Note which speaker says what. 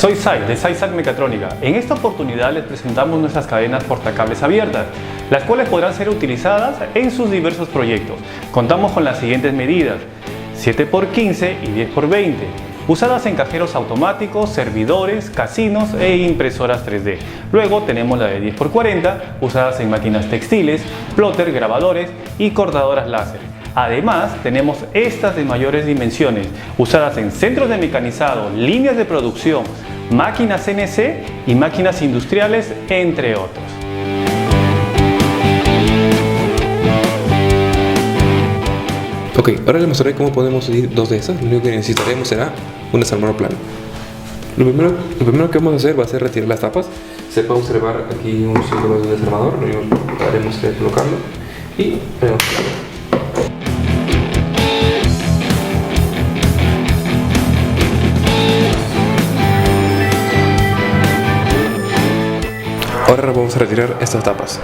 Speaker 1: Soy Sai de SaiSac Mecatrónica. En esta oportunidad les presentamos nuestras cadenas portacables abiertas, las cuales podrán ser utilizadas en sus diversos proyectos. Contamos con las siguientes medidas: 7×15 y 10×20, usadas en cajeros automáticos, servidores, casinos e impresoras 3D. Luego tenemos la de 10×40, usadas en máquinas textiles, plotter, grabadores y cortadoras láser. Además, tenemos estas de mayores dimensiones, usadas en centros de mecanizado, líneas de producción, máquinas CNC y máquinas industriales, entre otros.
Speaker 2: Ok, ahora les mostraré cómo podemos unir dos de esas. Lo único que necesitaremos será un desarmador plano. Lo primero que vamos a hacer va a ser retirar las tapas. Se puede observar aquí un símbolo de desarmador. Lo único que haremos es colocarlo y haremos claro. Ahora vamos a retirar estas tapas.